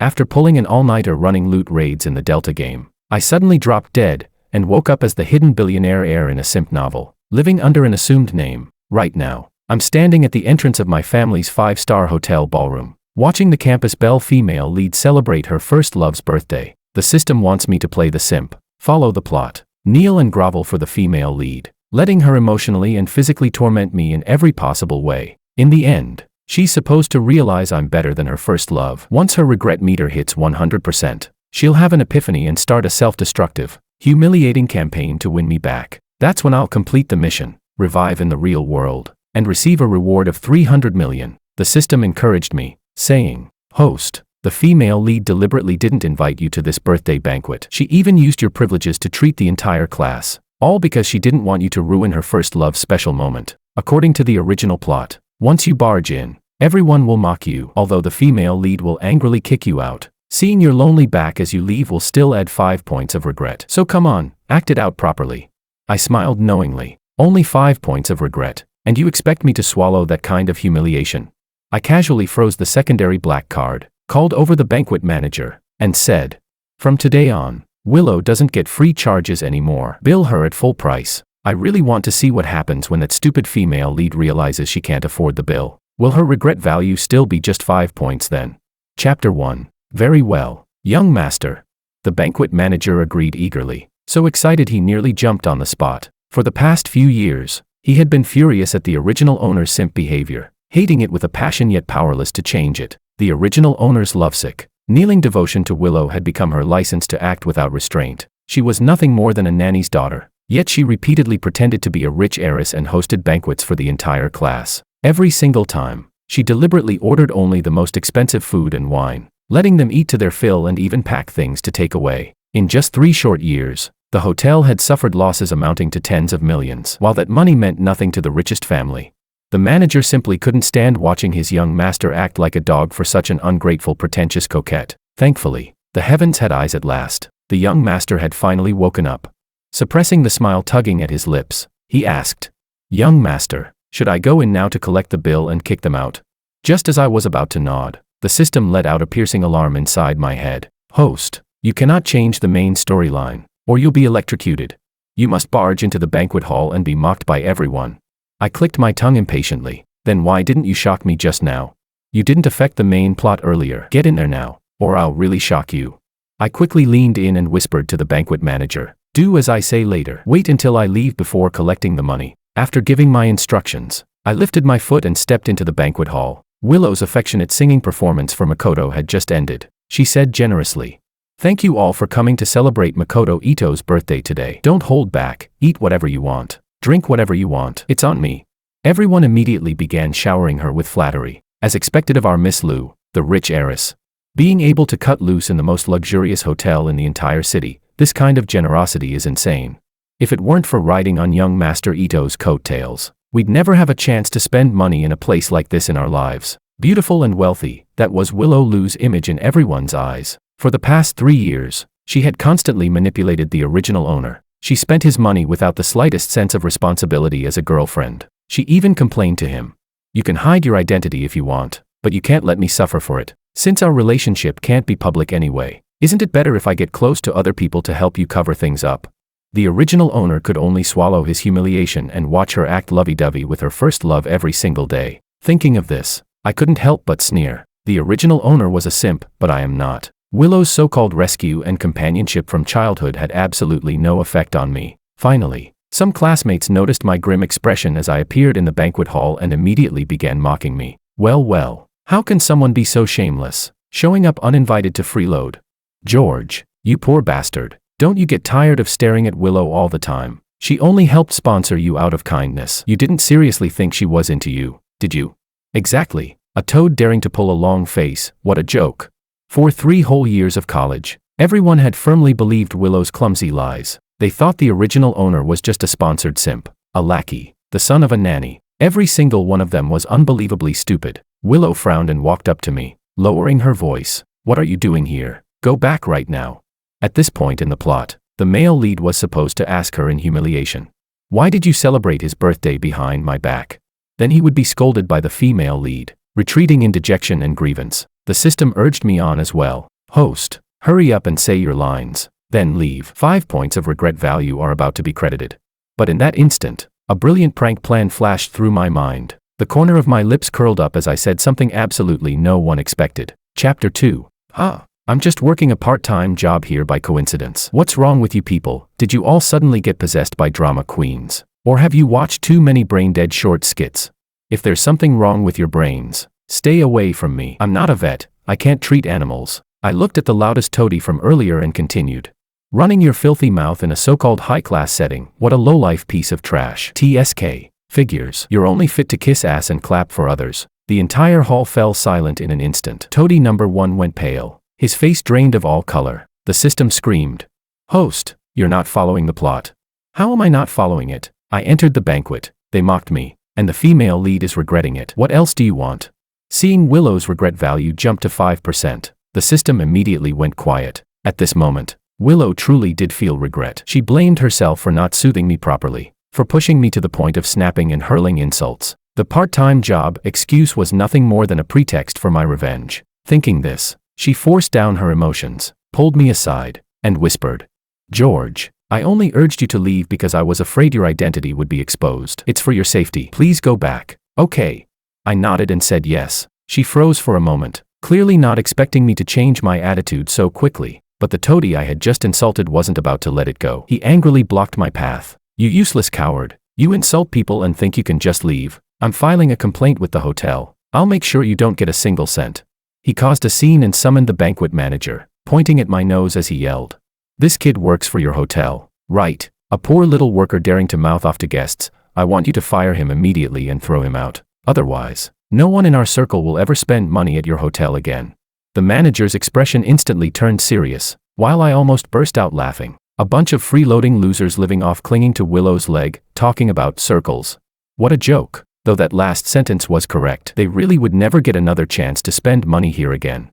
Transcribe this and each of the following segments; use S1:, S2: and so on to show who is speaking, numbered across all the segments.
S1: After pulling an all-nighter running loot raids in the Delta game, I suddenly dropped dead and woke up as the hidden billionaire heir in a simp novel, living under an assumed name. Right now, I'm standing at the entrance of my family's 5-star hotel ballroom, watching the campus belle female lead celebrate her first love's birthday. The system wants me to play the simp, follow the plot, kneel and grovel for the female lead, letting her emotionally and physically torment me in every possible way. In the end, she's supposed to realize I'm better than her first love. Once her regret meter hits 100%, she'll have an epiphany and start a self-destructive, humiliating campaign to win me back. That's when I'll complete the mission, revive in the real world, and receive a reward of 300 million. The system encouraged me, saying, "Host, the female lead deliberately didn't invite you to this birthday banquet. She even used your privileges to treat the entire class, all because she didn't want you to ruin her first love special moment." According to the original plot, once you barge in, everyone will mock you, although the female lead will angrily kick you out. Seeing your lonely back as you leave will still add 5 points of regret. So come on, act it out properly. I smiled knowingly. Only 5 points of regret, and you expect me to swallow that kind of humiliation? I casually froze the secondary black card, called over the banquet manager, and said, "From today on, Willow doesn't get free charges anymore. Bill her at full price." I really want to see what happens when that stupid female lead realizes she can't afford the bill. Will her regret value still be just 5 points then? Chapter 1. Very well, young master. The banquet manager agreed eagerly, so excited he nearly jumped on the spot. For the past few years, he had been furious at the original owner's simp behavior, hating it with a passion yet powerless to change it. The original owner's lovesick, kneeling devotion to Willow had become her license to act without restraint. She was nothing more than a nanny's daughter. Yet she repeatedly pretended to be a rich heiress and hosted banquets for the entire class. Every single time, she deliberately ordered only the most expensive food and wine, letting them eat to their fill and even pack things to take away. In just 3 short years, the hotel had suffered losses amounting to tens of millions, while that money meant nothing to the richest family. The manager simply couldn't stand watching his young master act like a dog for such an ungrateful, pretentious coquette. Thankfully, the heavens had eyes at last. The young master had finally woken up. Suppressing the smile tugging at his lips, he asked, "Young master, should I go in now to collect the bill and kick them out?" Just as I was about to nod, the system let out a piercing alarm inside my head. "Host, you cannot change the main storyline, or you'll be electrocuted. You must barge into the banquet hall and be mocked by everyone." I clicked my tongue impatiently. "Then why didn't you shock me just now? You didn't affect the main plot earlier. Get in there now, or I'll really shock you." I quickly leaned in and whispered to the banquet manager, "Do as I say later. Wait until I leave before collecting the money." After giving my instructions, I lifted my foot and stepped into the banquet hall. Willow's affectionate singing performance for Makoto had just ended. She said generously, "Thank you all for coming to celebrate Makoto Ito's birthday today. Don't hold back, eat whatever you want, drink whatever you want. It's on me." Everyone immediately began showering her with flattery, as expected of our Miss Lu, the rich heiress. Being able to cut loose in the most luxurious hotel in the entire city, this kind of generosity is insane. If it weren't for riding on young Master Ito's coattails, we'd never have a chance to spend money in a place like this in our lives. Beautiful and wealthy, that was Willow Lu's image in everyone's eyes. For the past 3 years, she had constantly manipulated the original owner. She spent his money without the slightest sense of responsibility as a girlfriend. She even complained to him, "You can hide your identity if you want, but you can't let me suffer for it. Since our relationship can't be public anyway, isn't it better if I get close to other people to help you cover things up?" The original owner could only swallow his humiliation and watch her act lovey-dovey with her first love every single day. Thinking of this, I couldn't help but sneer. The original owner was a simp, but I am not. Willow's so-called rescue and companionship from childhood had absolutely no effect on me. Finally, some classmates noticed my grim expression as I appeared in the banquet hall and immediately began mocking me. Well, how can someone be so shameless, showing up uninvited to freeload? "George, you poor bastard. Don't you get tired of staring at Willow all the time? She only helped sponsor you out of kindness. You didn't seriously think she was into you, did you?" Exactly. A toad daring to pull a long face, what a joke. For 3 whole years of college, everyone had firmly believed Willow's clumsy lies. They thought the original owner was just a sponsored simp, a lackey, the son of a nanny. Every single one of them was unbelievably stupid. Willow frowned and walked up to me, lowering her voice. "What are you doing here? Go back right now." At this point in the plot, the male lead was supposed to ask her in humiliation, "Why did you celebrate his birthday behind my back?" Then he would be scolded by the female lead, retreating in dejection and grievance. The system urged me on as well. Host, hurry up and say your lines, then leave. 5 points of regret value are about to be credited. But in that instant, a brilliant prank plan flashed through my mind. The corner of my lips curled up as I said something absolutely no one expected. Chapter 2. I'm just working a part-time job here by coincidence. What's wrong with you people? Did you all suddenly get possessed by drama queens? Or have you watched too many brain-dead short skits? If there's something wrong with your brains, stay away from me. I'm not a vet. I can't treat animals. I looked at the loudest toady from earlier and continued. Running your filthy mouth in a so-called high-class setting, what a low-life piece of trash. TSK. Figures. You're only fit to kiss ass and clap for others. The entire hall fell silent in an instant. Toady number 1 went pale. His face drained of all color. The system screamed. Host, you're not following the plot. How am I not following it? I entered the banquet. They mocked me. And the female lead is regretting it. What else do you want? Seeing Willow's regret value jump to 5%, the system immediately went quiet. At this moment, Willow truly did feel regret. She blamed herself for not soothing me properly, for pushing me to the point of snapping and hurling insults. The part-time job excuse was nothing more than a pretext for my revenge. Thinking this, she forced down her emotions, pulled me aside, and whispered, George, I only urged you to leave because I was afraid your identity would be exposed. It's for your safety. Please go back. Okay. I nodded and said yes. She froze for a moment, clearly not expecting me to change my attitude so quickly, but the toady I had just insulted wasn't about to let it go. He angrily blocked my path. You useless coward. You insult people and think you can just leave. I'm filing a complaint with the hotel. I'll make sure you don't get a single cent. He caused a scene and summoned the banquet manager, pointing at my nose as he yelled. This kid works for your hotel, right? A poor little worker daring to mouth off to guests. I want you to fire him immediately and throw him out. Otherwise, no one in our circle will ever spend money at your hotel again. The manager's expression instantly turned serious, while I almost burst out laughing. A bunch of freeloading losers living off clinging to Willow's leg, talking about circles. What a joke. Though that last sentence was correct, they really would never get another chance to spend money here again.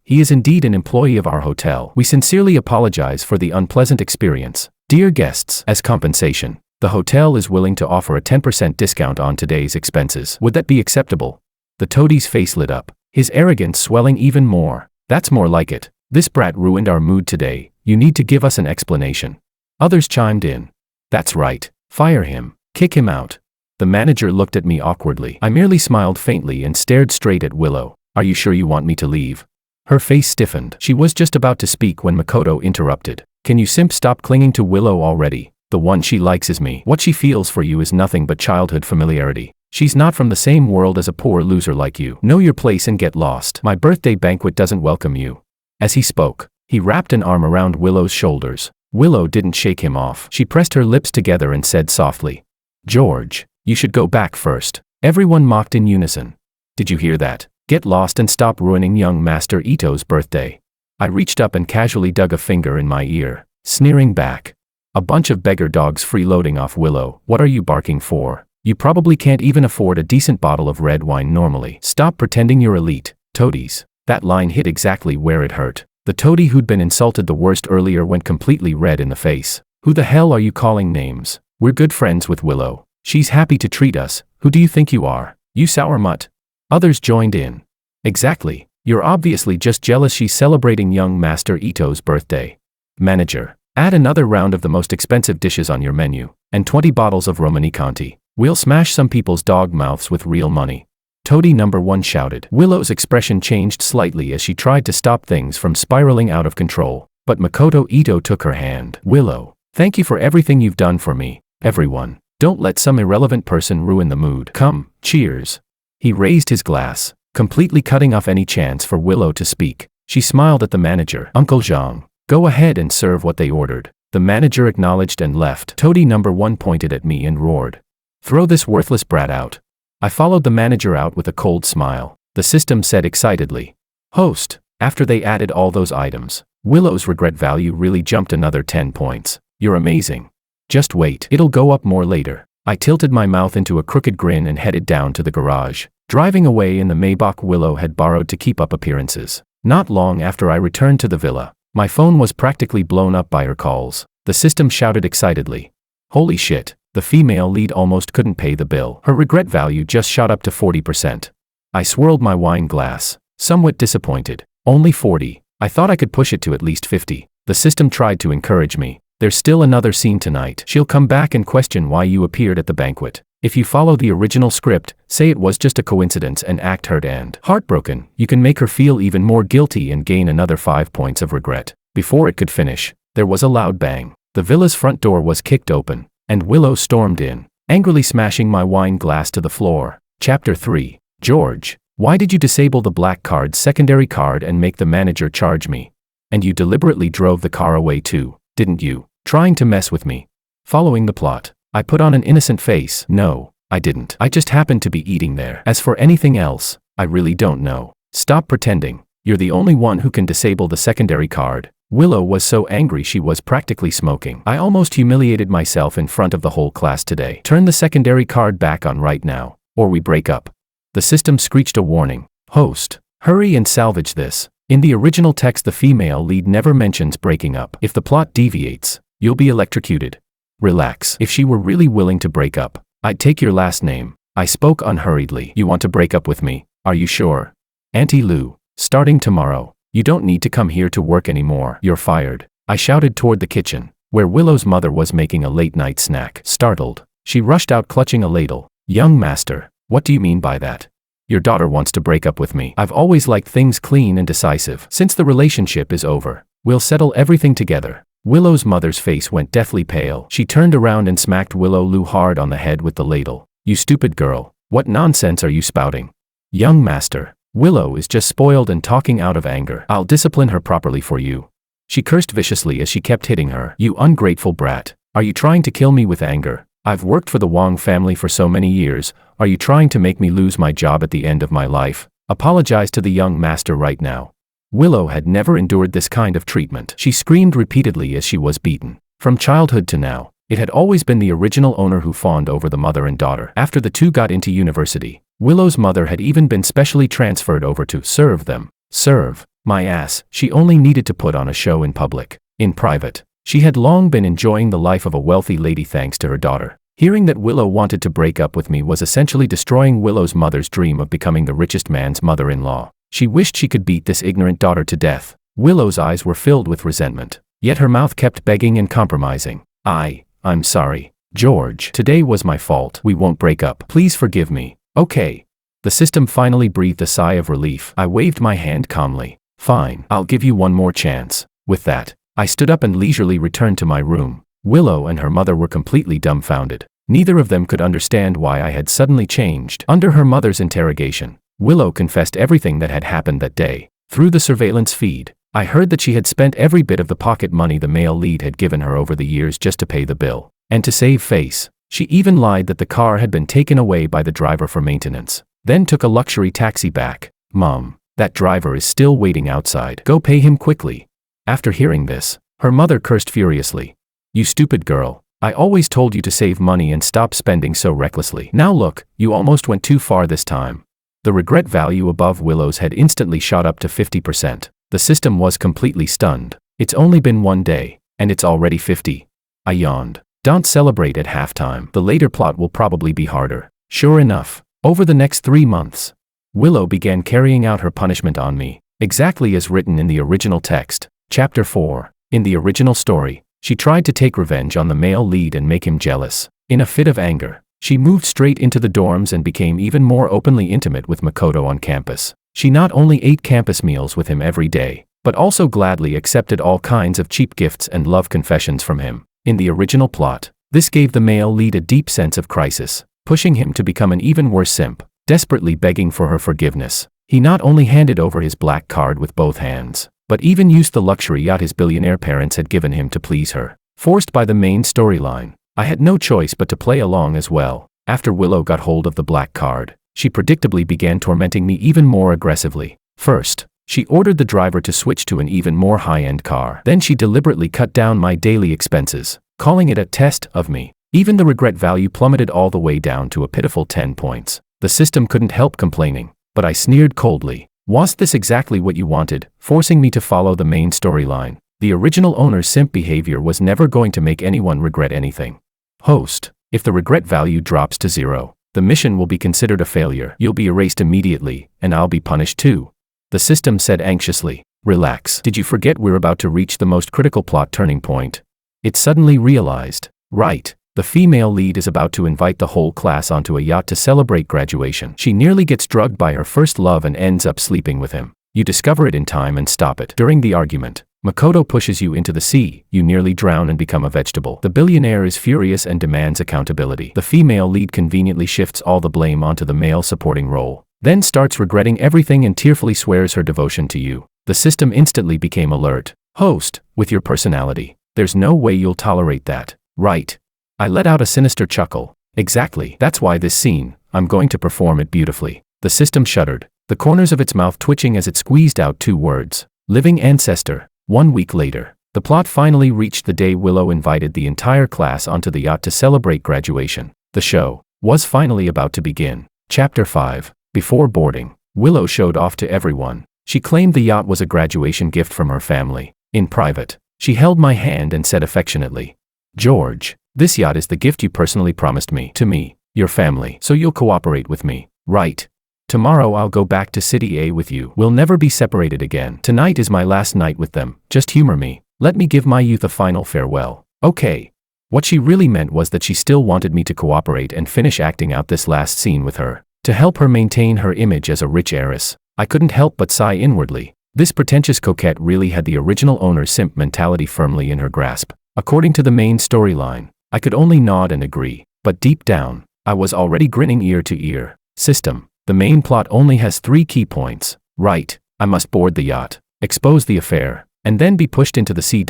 S1: He is indeed an employee of our hotel. We sincerely apologize for the unpleasant experience. Dear guests, as compensation, the hotel is willing to offer a 10% discount on today's expenses. Would that be acceptable? The toady's face lit up, his arrogance swelling even more. That's more like it. This brat ruined our mood today. You need to give us an explanation. Others chimed in. That's right. Fire him. Kick him out. The manager looked at me awkwardly. I merely smiled faintly and stared straight at Willow. Are you sure you want me to leave? Her face stiffened. She was just about to speak when Makoto interrupted. Can you simp stop clinging to Willow already? The one she likes is me. What she feels for you is nothing but childhood familiarity. She's not from the same world as a poor loser like you. Know your place and get lost. My birthday banquet doesn't welcome you. As he spoke, he wrapped an arm around Willow's shoulders. Willow didn't shake him off. She pressed her lips together and said softly, George, you should go back first. Everyone mocked in unison. Did you hear that? Get lost and stop ruining young Master Ito's birthday. I reached up and casually dug a finger in my ear, sneering back. A bunch of beggar dogs freeloading off Willow. What are you barking for? You probably can't even afford a decent bottle of red wine normally. Stop pretending you're elite, toadies. That line hit exactly where it hurt. The toady who'd been insulted the worst earlier went completely red in the face. Who the hell are you calling names? We're good friends with Willow. She's happy to treat us. Who do you think you are? You sour mutt. Others joined in. Exactly. You're obviously just jealous she's celebrating young Master Ito's birthday. Manager, add another round of the most expensive dishes on your menu, and 20 bottles of Romani Conti. We'll smash some people's dog mouths with real money. Toady number 1 shouted. Willow's expression changed slightly as she tried to stop things from spiraling out of control, but Makoto Ito took her hand. Willow, thank you for everything you've done for me. Everyone, don't let some irrelevant person ruin the mood. Come, cheers. He raised his glass, completely cutting off any chance for Willow to speak. She smiled at the manager. Uncle Zhang, go ahead and serve what they ordered. The manager acknowledged and left. Toady number 1 pointed at me and roared. Throw this worthless brat out. I followed the manager out with a cold smile. The system said excitedly. Host, after they added all those items, Willow's regret value really jumped another 10 points. You're amazing. Just wait. It'll go up more later. I tilted my mouth into a crooked grin and headed down to the garage, driving away in the Maybach Willow had borrowed to keep up appearances. Not long after I returned to the villa, my phone was practically blown up by her calls. The system shouted excitedly. Holy shit, the female lead almost couldn't pay the bill. Her regret value just shot up to 40%. I swirled my wine glass, somewhat disappointed. Only 40. I thought I could push it to at least 50. The system tried to encourage me. There's still another scene tonight. She'll come back and question why you appeared at the banquet. If you follow the original script, say it was just a coincidence and act hurt and heartbroken, you can make her feel even more guilty and gain another 5 points of regret. Before it could finish, there was a loud bang. The villa's front door was kicked open, and Willow stormed in, angrily smashing my wine glass to the floor. Chapter 3. George, why did you disable the black card's secondary card and make the manager charge me? And you deliberately drove the car away too, didn't you? Trying to mess with me. Following the plot, I put on an innocent face. No, I didn't. I just happened to be eating there. As for anything else, I really don't know. Stop pretending. You're the only one who can disable the secondary card. Willow was so angry she was practically smoking. I almost humiliated myself in front of the whole class today. Turn the secondary card back on right now, or we break up. The system screeched a warning. Host, hurry and salvage this. In the original text, the female lead never mentions breaking up. If the plot deviates, you'll be electrocuted. Relax. If she were really willing to break up, I'd take your last name. I spoke unhurriedly. You want to break up with me? Are you sure? Auntie Lou, starting tomorrow, you don't need to come here to work anymore. You're fired. I shouted toward the kitchen, where Willow's mother was making a late-night snack. Startled, she rushed out clutching a ladle. Young master, what do you mean by that? Your daughter wants to break up with me. I've always liked things clean and decisive. Since the relationship is over, we'll settle everything together. Willow's mother's face went deathly pale. She turned around and smacked Willow Lou hard on the head with the ladle. You stupid girl, what nonsense are you spouting? Young master, Willow is just spoiled and talking out of anger. I'll discipline her properly for you. She cursed viciously as she kept hitting her. You ungrateful brat. Are you trying to kill me with anger? I've worked for the Wong family for so many years. Are you trying to make me lose my job at the end of my life? Apologize to the young master right now. Willow had never endured this kind of treatment. She screamed repeatedly as she was beaten. From childhood to now, it had always been the original owner who fawned over the mother and daughter. After the two got into university, Willow's mother had even been specially transferred over to serve them. Serve? My ass, she only needed to put on a show in public. In private, she had long been enjoying the life of a wealthy lady thanks to her daughter. Hearing that Willow wanted to break up with me was essentially destroying Willow's mother's dream of becoming the richest man's mother-in-law. She wished she could beat this ignorant daughter to death. Willow's eyes were filled with resentment, yet her mouth kept begging and compromising. I'm sorry, George. Today was my fault. We won't break up. Please forgive me. Okay. The system finally breathed a sigh of relief. I waved my hand calmly. Fine, I'll give you one more chance. With that, I stood up and leisurely returned to my room. Willow and her mother were completely dumbfounded. Neither of them could understand why I had suddenly changed. Under her mother's interrogation, Willow confessed everything that had happened that day. Through the surveillance feed, I heard that she had spent every bit of the pocket money the male lead had given her over the years just to pay the bill. And to save face, she even lied that the car had been taken away by the driver for maintenance, then took a luxury taxi back. Mom, that driver is still waiting outside. Go pay him quickly. After hearing this, her mother cursed furiously. You stupid girl, I always told you to save money and stop spending so recklessly. Now look, you almost went too far this time. The regret value above Willow's had instantly shot up to 50%. The system was completely stunned. It's only been one day, and it's already 50. I yawned. Don't celebrate at halftime. The later plot will probably be harder. Sure enough, over the next 3 months, Willow began carrying out her punishment on me, exactly as written in the original text. Chapter 4. In the original story, she tried to take revenge on the male lead and make him jealous. In a fit of anger, she moved straight into the dorms and became even more openly intimate with Makoto on campus. She not only ate campus meals with him every day, but also gladly accepted all kinds of cheap gifts and love confessions from him. In the original plot, this gave the male lead a deep sense of crisis, pushing him to become an even worse simp, desperately begging for her forgiveness. He not only handed over his black card with both hands, but even used the luxury yacht his billionaire parents had given him to please her. Forced by the main storyline, I had no choice but to play along as well. After Willow got hold of the black card, she predictably began tormenting me even more aggressively. First, she ordered the driver to switch to an even more high-end car. Then she deliberately cut down my daily expenses, calling it a test of me. Even the regret value plummeted all the way down to a pitiful 10 points. The system couldn't help complaining, but I sneered coldly. Was this exactly what you wanted, forcing me to follow the main storyline? The original owner's simp behavior was never going to make anyone regret anything. Host, if the regret value drops to 0, the mission will be considered a failure. You'll be erased immediately, and I'll be punished too. The system said anxiously. Relax. Did you forget we're about to reach the most critical plot turning point? It suddenly realized. Right. The female lead is about to invite the whole class onto a yacht to celebrate graduation. She nearly gets drugged by her first love and ends up sleeping with him. You discover it in time and stop it. During the argument, Makoto pushes you into the sea, you nearly drown and become a vegetable. The billionaire is furious and demands accountability. The female lead conveniently shifts all the blame onto the male supporting role, then starts regretting everything and tearfully swears her devotion to you. The system instantly became alert. Host, with your personality, there's no way you'll tolerate that, right? I let out a sinister chuckle. Exactly. That's why this scene, I'm going to perform it beautifully. The system shuddered, the corners of its mouth twitching as it squeezed out 2 words. Living ancestor. 1 week later, the plot finally reached the day Willow invited the entire class onto the yacht to celebrate graduation. The show was finally about to begin. Chapter 5. Before boarding, Willow showed off to everyone. She claimed the yacht was a graduation gift from her family. In private, she held my hand and said affectionately, George, this yacht is the gift you personally promised me, to me, your family, so you'll cooperate with me, right? Tomorrow I'll go back to City A with you. We'll never be separated again. Tonight is my last night with them. Just humor me. Let me give my youth a final farewell. Okay. What she really meant was that she still wanted me to cooperate and finish acting out this last scene with her, to help her maintain her image as a rich heiress. I couldn't help but sigh inwardly. This pretentious coquette really had the original owner's simp mentality firmly in her grasp. According to the main storyline, I could only nod and agree, but deep down, I was already grinning ear to ear. System. The main plot only has 3 key points. Right, I must board the yacht, expose the affair, and then be pushed into the sea.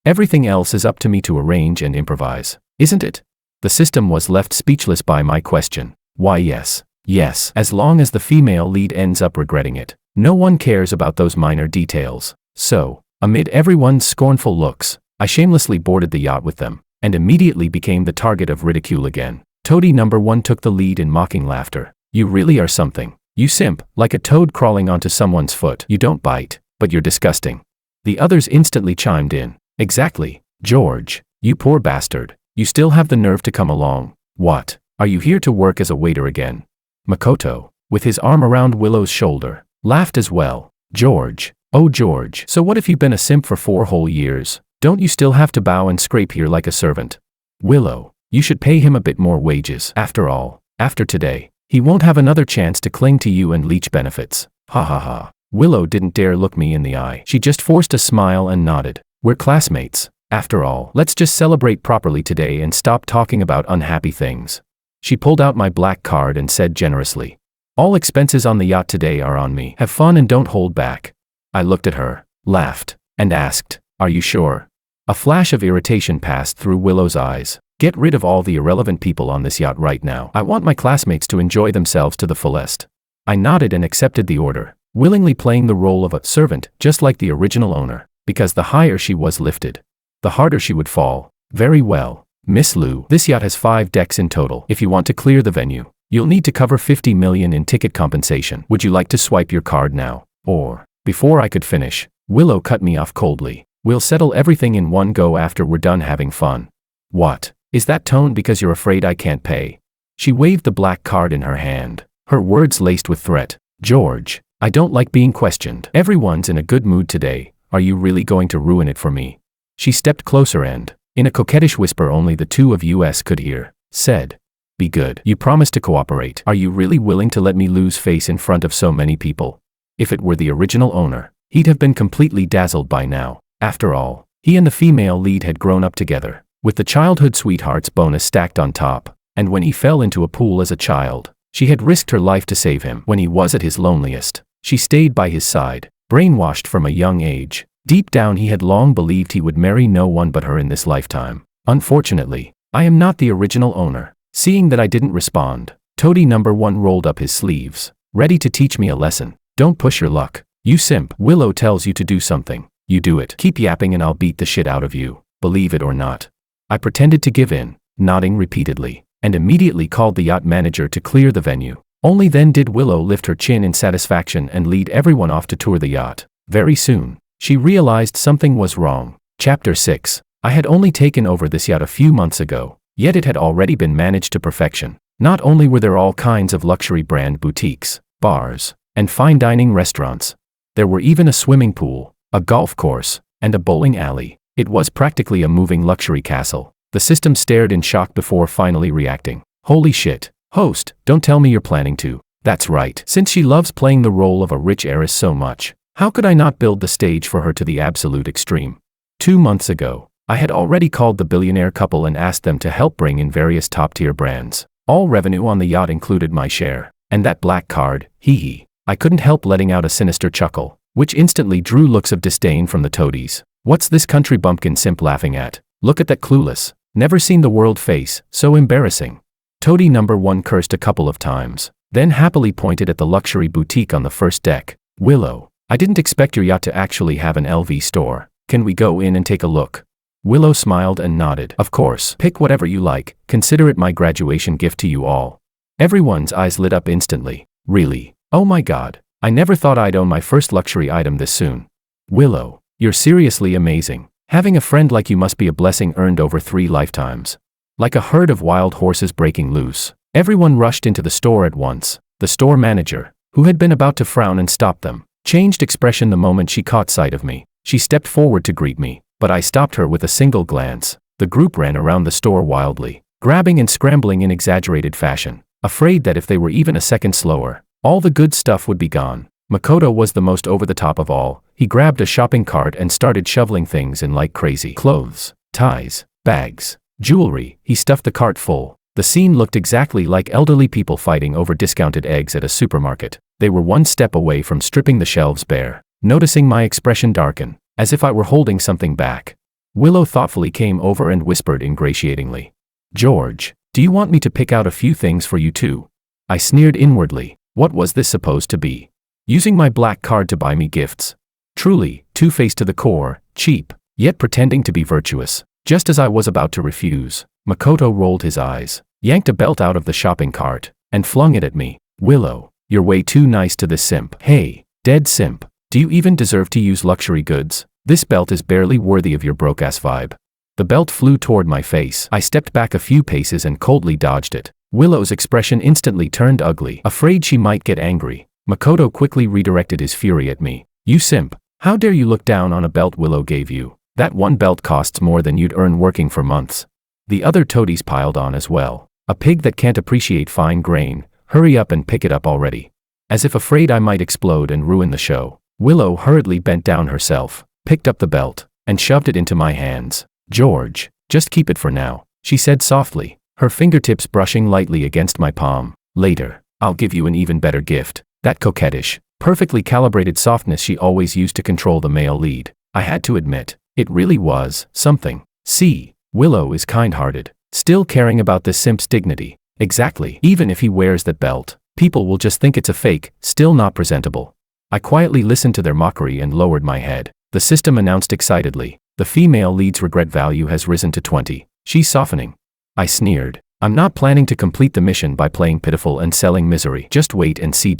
S1: Everything else is up to me to arrange and improvise, isn't it? The system was left speechless by my question. Why yes, as long as the female lead ends up regretting it. No one cares about those minor details. So, amid everyone's scornful looks, I shamelessly boarded the yacht with them, and immediately became the target of ridicule again. Toady number 1 took the lead in mocking laughter. You really are something. You simp, like a toad crawling onto someone's foot. You don't bite, but you're disgusting. The others instantly chimed in. Exactly, George, you poor bastard. You still have the nerve to come along. What? Are you here to work as a waiter again? Makoto, with his arm around Willow's shoulder, laughed as well. George, oh George, so what if you've been a simp for 4 whole years? Don't you still have to bow and scrape here like a servant? Willow, you should pay him a bit more wages. After all, after today, he won't have another chance to cling to you and leech benefits. Ha ha ha. Willow didn't dare look me in the eye. She just forced a smile and nodded. We're classmates. After all, let's just celebrate properly today and stop talking about unhappy things. She pulled out my black card and said generously, all expenses on the yacht today are on me. Have fun and don't hold back. I looked at her, laughed, and asked, are you sure? A flash of irritation passed through Willow's eyes. Get rid of all the irrelevant people on this yacht right now. I want my classmates to enjoy themselves to the fullest. I nodded and accepted the order, willingly playing the role of a servant, just like the original owner, because the higher she was lifted, the harder she would fall. Very well, Miss Liu. This yacht has 5 decks in total. If you want to clear the venue, you'll need to cover 50 million in ticket compensation. Would you like to swipe your card now? Or, before I could finish, Willow cut me off coldly. We'll settle everything in one go after we're done having fun. What? Is that tone because you're afraid I can't pay? She waved the black card in her hand, her words laced with threat. George, I don't like being questioned. Everyone's in a good mood today. Are you really going to ruin it for me? She stepped closer and, in a coquettish whisper only the 2 of us could hear, said, be good. You promised to cooperate. Are you really willing to let me lose face in front of so many people? If it were the original owner, he'd have been completely dazzled by now. After all, he and the female lead had grown up together, with the childhood sweethearts bonus stacked on top, and when he fell into a pool as a child, she had risked her life to save him. When he was at his loneliest, she stayed by his side, brainwashed from a young age. Deep down he had long believed he would marry no one but her in this lifetime. Unfortunately, I am not the original owner. Seeing that I didn't respond, Toady number 1 rolled up his sleeves, ready to teach me a lesson. Don't push your luck. You simp. Willow tells you to do something. You do it. Keep yapping and I'll beat the shit out of you, believe it or not. I pretended to give in, nodding repeatedly, and immediately called the yacht manager to clear the venue. Only then did Willow lift her chin in satisfaction and lead everyone off to tour the yacht. Very soon, she realized something was wrong. Chapter 6. I had only taken over this yacht a few months ago, yet it had already been managed to perfection. Not only were there all kinds of luxury brand boutiques, bars, and fine dining restaurants, There were even a swimming pool, a golf course, and a bowling alley. It was practically a moving luxury castle. The system stared in shock before finally reacting. Holy shit. Host, don't tell me you're planning to. That's right. Since she loves playing the role of a rich heiress so much, how could I not build the stage for her to the absolute extreme? 2 months ago, I had already called the billionaire couple and asked them to help bring in various top-tier brands. All revenue on the yacht included my share. And that black card, hee. I couldn't help letting out a sinister chuckle, which instantly drew looks of disdain from the toadies. What's this country bumpkin simp laughing at? Look at that clueless, never seen the world face, so embarrassing. Toady number 1 cursed a couple of times, then happily pointed at the luxury boutique on the first deck. Willow, I didn't expect your yacht to actually have an LV store. Can we go in and take a look? Willow smiled and nodded. Of course, pick whatever you like, consider it my graduation gift to you all. Everyone's eyes lit up instantly. Really? Oh my god, I never thought I'd own my first luxury item this soon. Willow, you're seriously amazing. Having a friend like you must be a blessing earned over 3 lifetimes. Like a herd of wild horses breaking loose, everyone rushed into the store at once. The store manager, who had been about to frown and stop them, changed expression the moment she caught sight of me. She stepped forward to greet me, but I stopped her with a single glance. The group ran around the store wildly, grabbing and scrambling in exaggerated fashion, afraid that if they were even a second slower, all the good stuff would be gone. Makoto was the most over-the-top of all. He grabbed a shopping cart and started shoveling things in like crazy. Clothes, ties, bags, jewelry. He stuffed the cart full. The scene looked exactly like elderly people fighting over discounted eggs at a supermarket. They were one step away from stripping the shelves bare. Noticing my expression darken, as if I were holding something back, Willow thoughtfully came over and whispered ingratiatingly, "George, do you want me to pick out a few things for you too?" I sneered inwardly. What was this supposed to be? Using my black card to buy me gifts? Truly, two-faced to the core, cheap, yet pretending to be virtuous. Just as I was about to refuse, Makoto rolled his eyes, yanked a belt out of the shopping cart, and flung it at me. "Willow, you're way too nice to this simp." "Hey, dead simp, do you even deserve to use luxury goods? This belt is barely worthy of your broke-ass vibe." The belt flew toward my face. I stepped back a few paces and coldly dodged it. Willow's expression instantly turned ugly, afraid she might get angry. Makoto quickly redirected his fury at me. "You simp, how dare you look down on a belt Willow gave you? That one belt costs more than you'd earn working for months." The other toadies piled on as well. "A pig that can't appreciate fine grain, hurry up and pick it up already." As if afraid I might explode and ruin the show, Willow hurriedly bent down herself, picked up the belt, and shoved it into my hands. "George, just keep it for now," she said softly, her fingertips brushing lightly against my palm. "Later, I'll give you an even better gift." That coquettish, perfectly calibrated softness she always used to control the male lead. I had to admit, it really was something. See, Willow is kind-hearted, still caring about this simp's dignity. Exactly. Even if he wears that belt, people will just think it's a fake, still not presentable. I quietly listened to their mockery and lowered my head. The system announced excitedly, "The female lead's regret value has risen to 20. She's softening." I sneered. "I'm not planning to complete the mission by playing pitiful and selling misery. Just wait and see.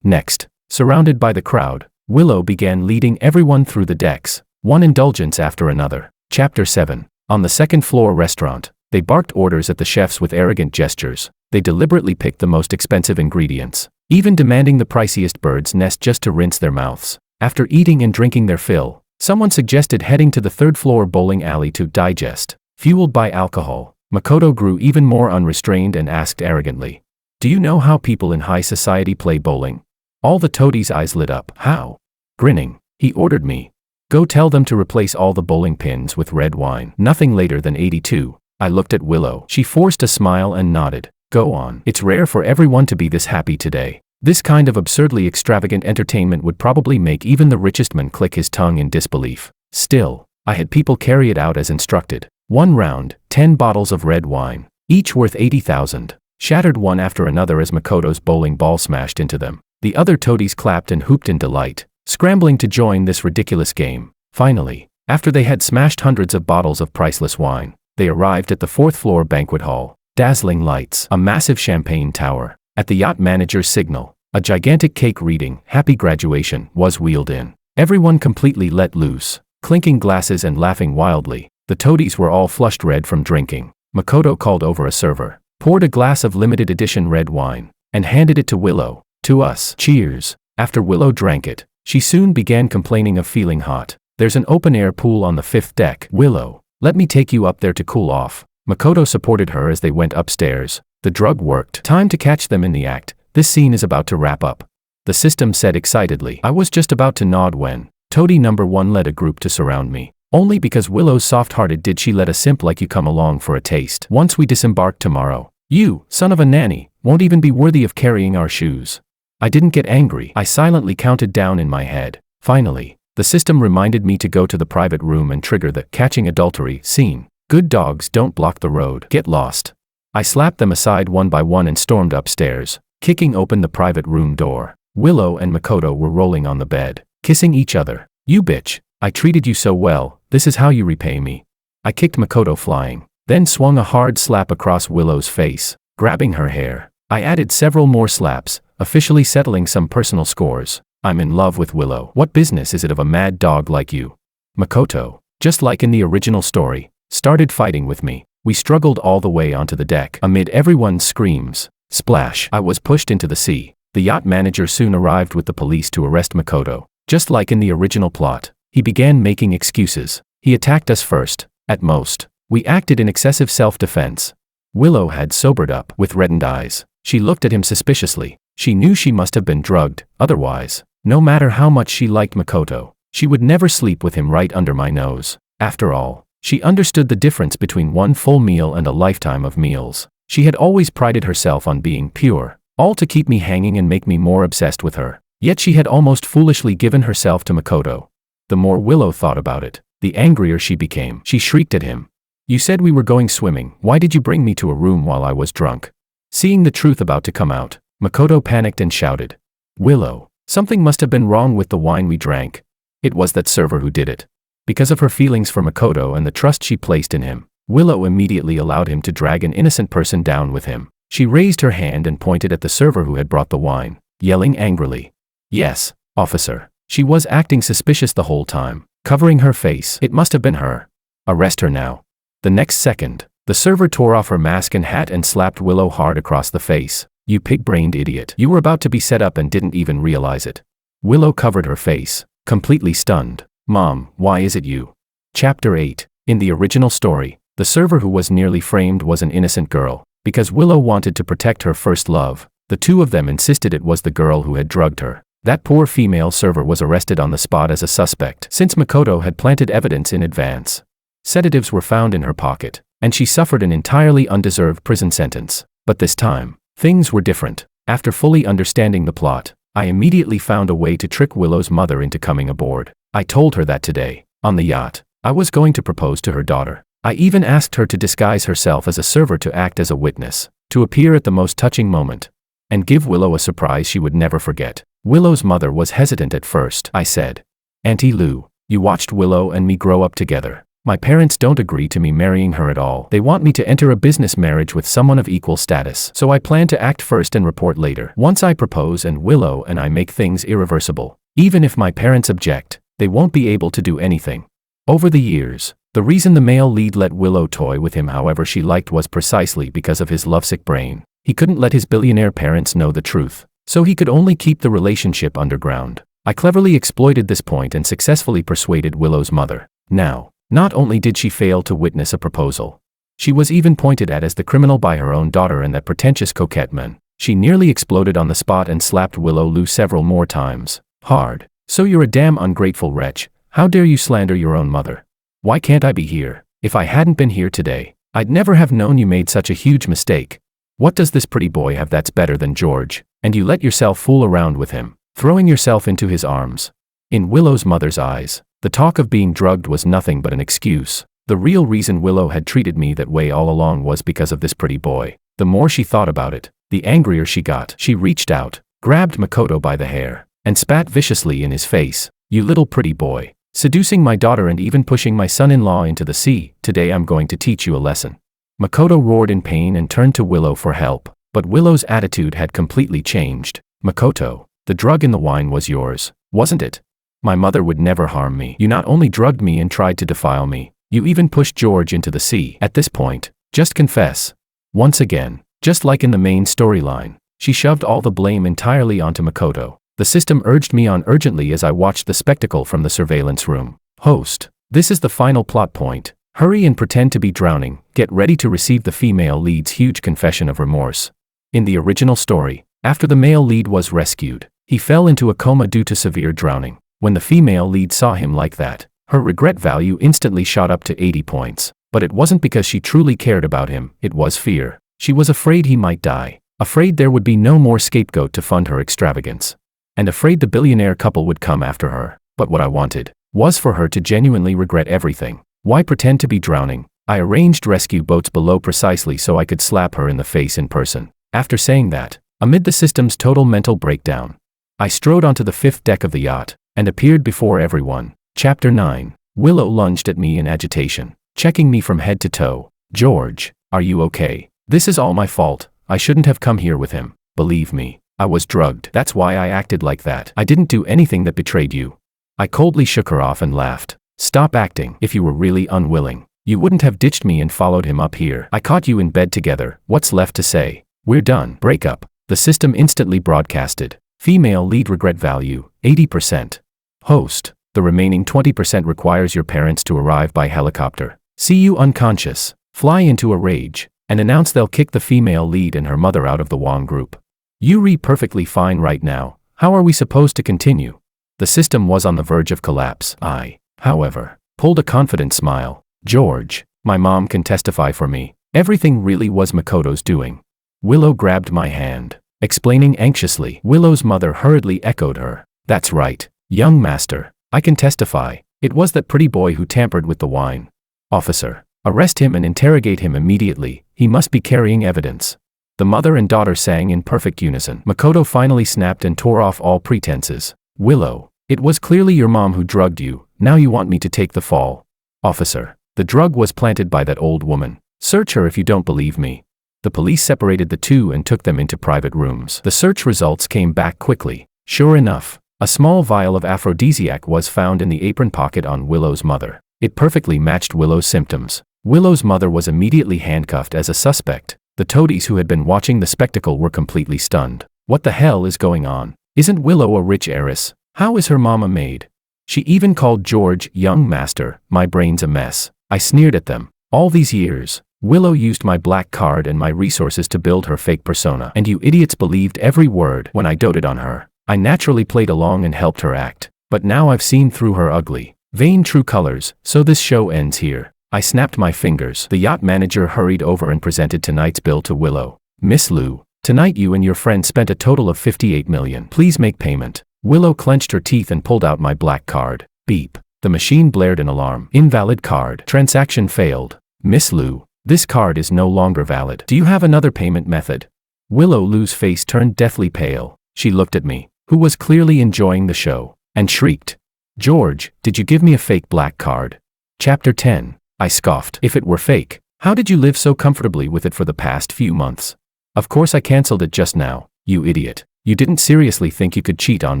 S1: Next, surrounded by the crowd, Willow began leading everyone through the decks, one indulgence after another. Chapter 7. On the second-floor restaurant, they barked orders at the chefs with arrogant gestures. They deliberately picked the most expensive ingredients, even demanding the priciest bird's nest just to rinse their mouths. After eating and drinking their fill, someone suggested heading to the third-floor bowling alley to digest. Fueled by alcohol, Makoto grew even more unrestrained and asked arrogantly, "Do you know how people in high society play bowling?" All the toadies' eyes lit up. "How?" Grinning, he ordered me, "Go tell them to replace all the bowling pins with red wine. Nothing later than 82. I looked at Willow. She forced a smile and nodded. "Go on. It's rare for everyone to be this happy today." This kind of absurdly extravagant entertainment would probably make even the richest man click his tongue in disbelief. Still, I had people carry it out as instructed. 1 round, 10 bottles of red wine, each worth 80,000, shattered one after another as Makoto's bowling ball smashed into them. The other toadies clapped and hooped in delight, scrambling to join this ridiculous game. Finally, after they had smashed hundreds of bottles of priceless wine, they arrived at the 4th-floor banquet hall. Dazzling lights, a massive champagne tower. At the yacht manager's signal, a gigantic cake reading, "Happy Graduation," was wheeled in. Everyone completely let loose, clinking glasses and laughing wildly. The toadies were all flushed red from drinking. Makoto called over a server, poured a glass of limited edition red wine, and handed it to Willow. "To us." "Cheers." After Willow drank it, She soon began complaining of feeling hot. There's an open-air pool on the 5th deck. Willow, let me take you up there to cool off. Makoto supported her as they went upstairs. The drug worked. Time to catch them in the act. This scene is about to wrap up. The system said excitedly. I was just about to nod when Toady #1 led a group to surround me. Only because Willow's soft-hearted did she let a simp like you come along for a taste. Once we disembark tomorrow, you, son of a nanny, won't even be worthy of carrying our shoes. I didn't get angry. I silently counted down in my head. Finally, the system reminded me to go to the private room and trigger the catching adultery scene. Good dogs don't block the road. Get lost. I slapped them aside one by one and stormed upstairs, kicking open the private room door. Willow and Makoto were rolling on the bed, kissing each other. You bitch, I treated you so well, this is how you repay me. I kicked Makoto flying, then swung a hard slap across Willow's face, grabbing her hair. I added several more slaps, officially settling some personal scores. I'm in love with Willow. What business is it of a mad dog like you? Makoto, just like in the original story, started fighting with me. We struggled all the way onto the deck. Amid everyone's screams, splash, I was pushed into the sea. The yacht manager soon arrived with the police to arrest Makoto. Just like in the original plot, he began making excuses. He attacked us first. At most, we acted in excessive self-defense. Willow had sobered up with reddened eyes. She looked at him suspiciously. She knew she must have been drugged. Otherwise, no matter how much she liked Makoto, she would never sleep with him right under my nose. After all, she understood the difference between one full meal and a lifetime of meals. She had always prided herself on being pure, all to keep me hanging and make me more obsessed with her. Yet she had almost foolishly given herself to Makoto. The more Willow thought about it, the angrier she became. She shrieked at him. You said we were going swimming. Why did you bring me to a room while I was drunk? Seeing the truth about to come out, Makoto panicked and shouted. Willow, something must have been wrong with the wine we drank. It was that server who did it. Because of her feelings for Makoto and the trust she placed in him, Willow immediately allowed him to drag an innocent person down with him. She raised her hand and pointed at the server who had brought the wine, yelling angrily. Yes, officer. She was acting suspicious the whole time, covering her face. It must have been her. Arrest her now. The next second, the server tore off her mask and hat and slapped Willow hard across the face. You pig-brained idiot. You were about to be set up and didn't even realize it. Willow covered her face, completely stunned. Mom, why is it you? Chapter 8. In the original story, the server who was nearly framed was an innocent girl. Because Willow wanted to protect her first love, the two of them insisted it was the girl who had drugged her. That poor female server was arrested on the spot as a suspect, since Makoto had planted evidence in advance. Sedatives were found in her pocket, and she suffered an entirely undeserved prison sentence. But this time, things were different. After fully understanding the plot, I immediately found a way to trick Willow's mother into coming aboard. I told her that today, on the yacht, I was going to propose to her daughter. I even asked her to disguise herself as a server to act as a witness, to appear at the most touching moment, and give Willow a surprise she would never forget. Willow's mother was hesitant at first. I said, Auntie Lou, you watched Willow and me grow up together. My parents don't agree to me marrying her at all. They want me to enter a business marriage with someone of equal status. So I plan to act first and report later. Once I propose and Willow and I make things irreversible. Even if my parents object, they won't be able to do anything. Over the years, the reason the male lead let Willow toy with him however she liked was precisely because of his lovesick brain. He couldn't let his billionaire parents know the truth, so he could only keep the relationship underground. I cleverly exploited this point and successfully persuaded Willow's mother. Now, not only did she fail to witness a proposal, she was even pointed at as the criminal by her own daughter and that pretentious coquette man. She nearly exploded on the spot and slapped Willow Lou several more times. Hard. So you're a damn ungrateful wretch. How dare you slander your own mother? Why can't I be here? If I hadn't been here today, I'd never have known you made such a huge mistake. What does this pretty boy have that's better than George? And you let yourself fool around with him, throwing yourself into his arms. In Willow's mother's eyes, the talk of being drugged was nothing but an excuse. The real reason Willow had treated me that way all along was because of this pretty boy. The more she thought about it, the angrier she got. She reached out, grabbed Makoto by the hair, and spat viciously in his face. You little pretty boy. Seducing my daughter and even pushing my son-in-law into the sea. Today I'm going to teach you a lesson. Makoto roared in pain and turned to Willow for help. But Willow's attitude had completely changed. Makoto, the drug in the wine was yours, wasn't it? My mother would never harm me. You not only drugged me and tried to defile me, you even pushed George into the sea. At this point, just confess. Once again, just like in the main storyline, she shoved all the blame entirely onto Makoto. The system urged me on urgently as I watched the spectacle from the surveillance room. Host. This is the final plot point. Hurry and pretend to be drowning. Get ready to receive the female lead's huge confession of remorse. In the original story, after the male lead was rescued, he fell into a coma due to severe drowning. When the female lead saw him like that, her regret value instantly shot up to 80 points. But it wasn't because she truly cared about him, it was fear. She was afraid he might die, afraid there would be no more scapegoat to fund her extravagance, and afraid the billionaire couple would come after her. But what I wanted was for her to genuinely regret everything. Why pretend to be drowning? I arranged rescue boats below precisely so I could slap her in the face in person. After saying that, amid the system's total mental breakdown, I strode onto the 5th deck of the yacht and appeared before everyone. Chapter 9. Willow lunged at me in agitation, checking me from head to toe. George, are you okay? This is all my fault. I shouldn't have come here with him. Believe me, I was drugged. That's why I acted like that. I didn't do anything that betrayed you. I coldly shook her off and laughed. Stop acting. If you were really unwilling, you wouldn't have ditched me and followed him up here. I caught you in bed together. What's left to say? We're done. Break up. The system instantly broadcasted. Female lead regret value, 80%. Host. The remaining 20% requires your parents to arrive by helicopter, see you unconscious, fly into a rage, and announce they'll kick the female lead and her mother out of the Wong group. You read perfectly fine right now. How are we supposed to continue? The system was on the verge of collapse. I, however, pulled a confident smile. George, my mom can testify for me. Everything really was Makoto's doing. Willow grabbed my hand, explaining anxiously. Willow's mother hurriedly echoed her. That's right, young master. I can testify. It was that pretty boy who tampered with the wine. Officer, arrest him and interrogate him immediately. He must be carrying evidence. The mother and daughter sang in perfect unison. Makoto finally snapped and tore off all pretenses. Willow, it was clearly your mom who drugged you. Now you want me to take the fall. Officer, the drug was planted by that old woman. Search her if you don't believe me. The police separated the two and took them into private rooms. The search results came back quickly. Sure enough, a small vial of aphrodisiac was found in the apron pocket on Willow's mother. It perfectly matched Willow's symptoms. Willow's mother was immediately handcuffed as a suspect. The toadies who had been watching the spectacle were completely stunned. What the hell is going on? Isn't Willow a rich heiress? How is her mom a maid? She even called George young master. My brain's a mess. I sneered at them. All these years, Willow used my black card and my resources to build her fake persona, and you idiots believed every word when I doted on her. I naturally played along and helped her act, but now I've seen through her ugly, vain true colors, so this show ends here. I snapped my fingers. The yacht manager hurried over and presented tonight's bill to Willow. Miss Liu, tonight you and your friend spent a total of 58 million. Please make payment. Willow clenched her teeth and pulled out my black card. Beep. The machine blared an alarm. Invalid card. Transaction failed. Miss Liu, this card is no longer valid. Do you have another payment method? Willow Liu's face turned deathly pale. She looked at me, who was clearly enjoying the show, and shrieked. George, did you give me a fake black card? Chapter 10. I scoffed. If it were fake, how did you live so comfortably with it for the past few months? Of course I cancelled it just now, you idiot. You didn't seriously think you could cheat on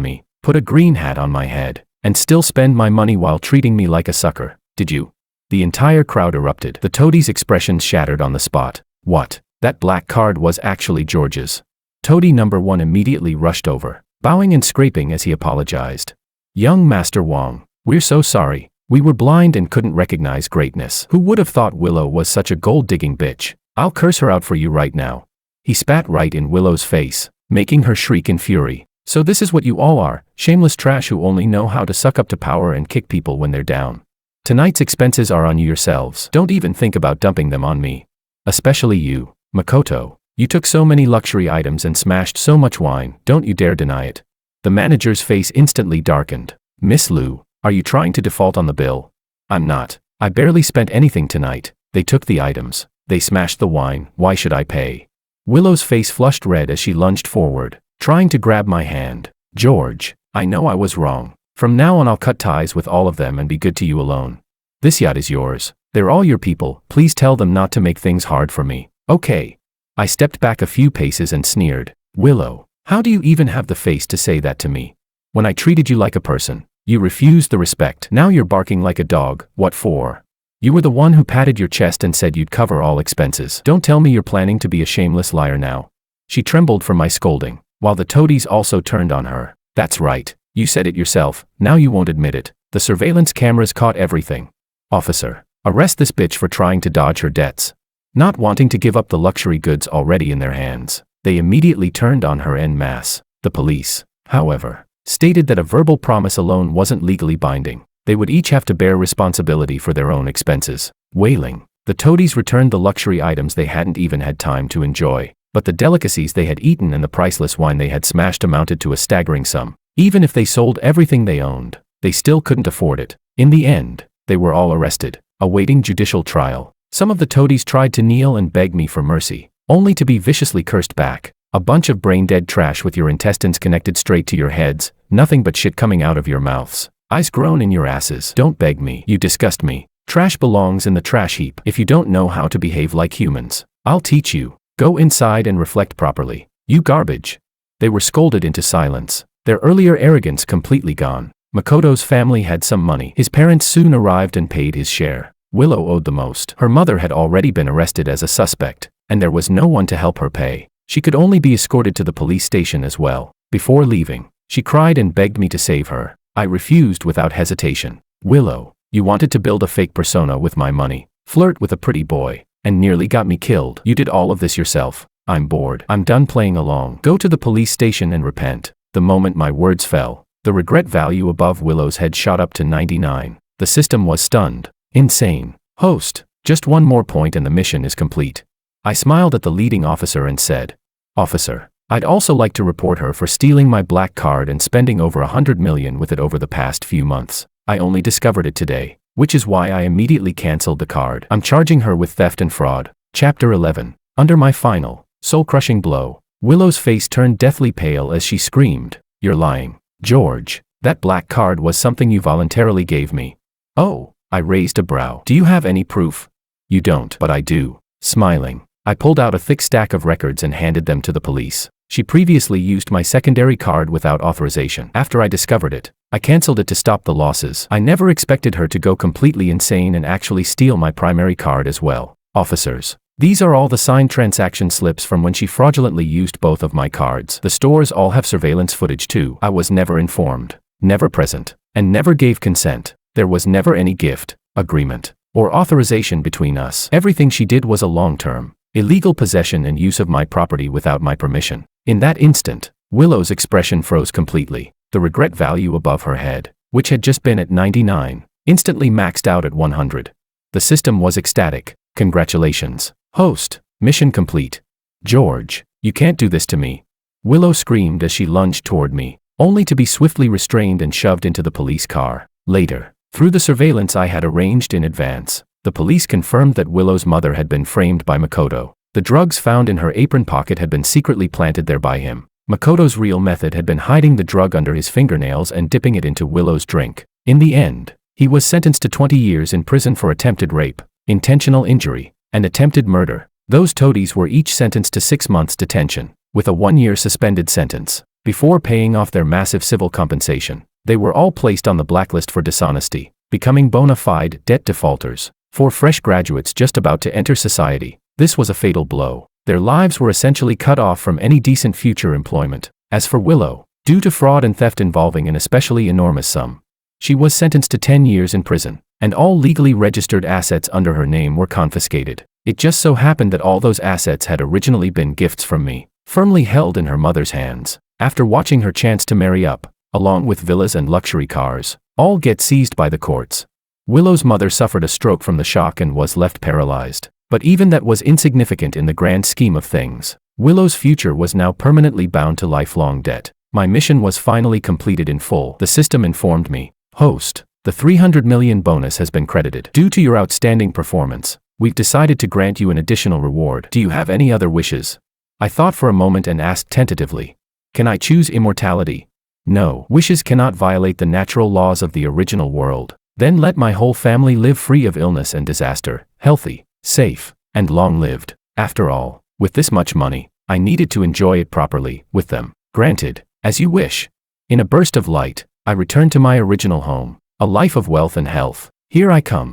S1: me, put a green hat on my head, and still spend my money while treating me like a sucker, did you? The entire crowd erupted. The toadies' expressions shattered on the spot. What? That black card was actually George's. Toady number 1 immediately rushed over, bowing and scraping as he apologized. Young Master Wong, we're so sorry. We were blind and couldn't recognize greatness. Who would have thought Willow was such a gold-digging bitch? I'll curse her out for you right now. He spat right in Willow's face, making her shriek in fury. So this is what you all are, shameless trash who only know how to suck up to power and kick people when they're down. Tonight's expenses are on you yourselves. Don't even think about dumping them on me. Especially you, Makoto. You took so many luxury items and smashed so much wine, don't you dare deny it. The manager's face instantly darkened. Miss Liu, are you trying to default on the bill? I'm not. I barely spent anything tonight. They took the items. They smashed the wine. Why should I pay? Willow's face flushed red as she lunged forward, trying to grab my hand. George, I know I was wrong. From now on I'll cut ties with all of them and be good to you alone. This yacht is yours. They're all your people. Please tell them not to make things hard for me. Okay. I stepped back a few paces and sneered. Willow, how do you even have the face to say that to me? When I treated you like a person, you refused the respect. Now you're barking like a dog. What for? You were the one who patted your chest and said you'd cover all expenses. Don't tell me you're planning to be a shameless liar now. She trembled from my scolding, while the toadies also turned on her. That's right. You said it yourself, now you won't admit it. The surveillance cameras caught everything. Officer, arrest this bitch for trying to dodge her debts. Not wanting to give up the luxury goods already in their hands, they immediately turned on her en masse. The police, however, stated that a verbal promise alone wasn't legally binding. They would each have to bear responsibility for their own expenses. Wailing, the toadies returned the luxury items they hadn't even had time to enjoy, but the delicacies they had eaten and the priceless wine they had smashed amounted to a staggering sum. Even if they sold everything they owned, they still couldn't afford it. In the end, they were all arrested, awaiting judicial trial. Some of the toadies tried to kneel and beg me for mercy, only to be viciously cursed back. A bunch of brain-dead trash with your intestines connected straight to your heads, nothing but shit coming out of your mouths. Eyes grown in your asses. Don't beg me, you disgust me. Trash belongs in the trash heap. If you don't know how to behave like humans, I'll teach you. Go inside and reflect properly. You garbage. They were scolded into silence, their earlier arrogance completely gone. Makoto's family had some money. His parents soon arrived and paid his share. Willow owed the most. Her mother had already been arrested as a suspect, and there was no one to help her pay. She could only be escorted to the police station as well. Before leaving, she cried and begged me to save her. I refused without hesitation. Willow, you wanted to build a fake persona with my money, flirt with a pretty boy, and nearly got me killed. You did all of this yourself. I'm bored. I'm done playing along. Go to the police station and repent. The moment my words fell, the regret value above Willow's head shot up to 99. The system was stunned. Insane. Host, just one more point and the mission is complete. I smiled at the leading officer and said, Officer, I'd also like to report her for stealing my black card and spending over 100 million with it over the past few months. I only discovered it today, which is why I immediately canceled the card. I'm charging her with theft and fraud. Chapter 11. Under my final, soul-crushing blow, Willow's face turned deathly pale as she screamed, You're lying. George, that black card was something you voluntarily gave me. Oh, I raised a brow. Do you have any proof? You don't, but I do. Smiling, I pulled out a thick stack of records and handed them to the police. She previously used my secondary card without authorization. After I discovered it, I canceled it to stop the losses. I never expected her to go completely insane and actually steal my primary card as well. Officers, these are all the signed transaction slips from when she fraudulently used both of my cards. The stores all have surveillance footage too. I was never informed, never present, and never gave consent. There was never any gift, agreement, or authorization between us. Everything she did was a long-term, illegal possession and use of my property without my permission. In that instant, Willow's expression froze completely. The regret value above her head, which had just been at 99, instantly maxed out at 100. The system was ecstatic. Congratulations. Host, mission complete. George, you can't do this to me. Willow screamed as she lunged toward me, only to be swiftly restrained and shoved into the police car. Later, through the surveillance I had arranged in advance, the police confirmed that Willow's mother had been framed by Makoto. The drugs found in her apron pocket had been secretly planted there by him. Makoto's real method had been hiding the drug under his fingernails and dipping it into Willow's drink. In the end, he was sentenced to 20 years in prison for attempted rape, intentional injury, and attempted murder. Those toadies were each sentenced to 6 months detention, with a 1-year suspended sentence. Before paying off their massive civil compensation, they were all placed on the blacklist for dishonesty, becoming bona fide debt defaulters. For fresh graduates just about to enter society, this was a fatal blow. Their lives were essentially cut off from any decent future employment. As for Willow, due to fraud and theft involving an especially enormous sum, she was sentenced to 10 years in prison, and all legally registered assets under her name were confiscated. It just so happened that all those assets had originally been gifts from me, firmly held in her mother's hands. After watching her chance to marry up, along with villas and luxury cars, all get seized by the courts. Willow's mother suffered a stroke from the shock and was left paralyzed. But even that was insignificant in the grand scheme of things. Willow's future was now permanently bound to lifelong debt. My mission was finally completed in full. The system informed me, Host, the 300 million bonus has been credited. Due to your outstanding performance, we've decided to grant you an additional reward. Do you have any other wishes? I thought for a moment and asked tentatively, Can I choose immortality? No. Wishes cannot violate the natural laws of the original world. Then let my whole family live free of illness and disaster, healthy, safe, and long-lived. After all, with this much money, I needed to enjoy it properly, with them. Granted, as you wish. In a burst of light, I returned to my original home, a life of wealth and health. Here I come.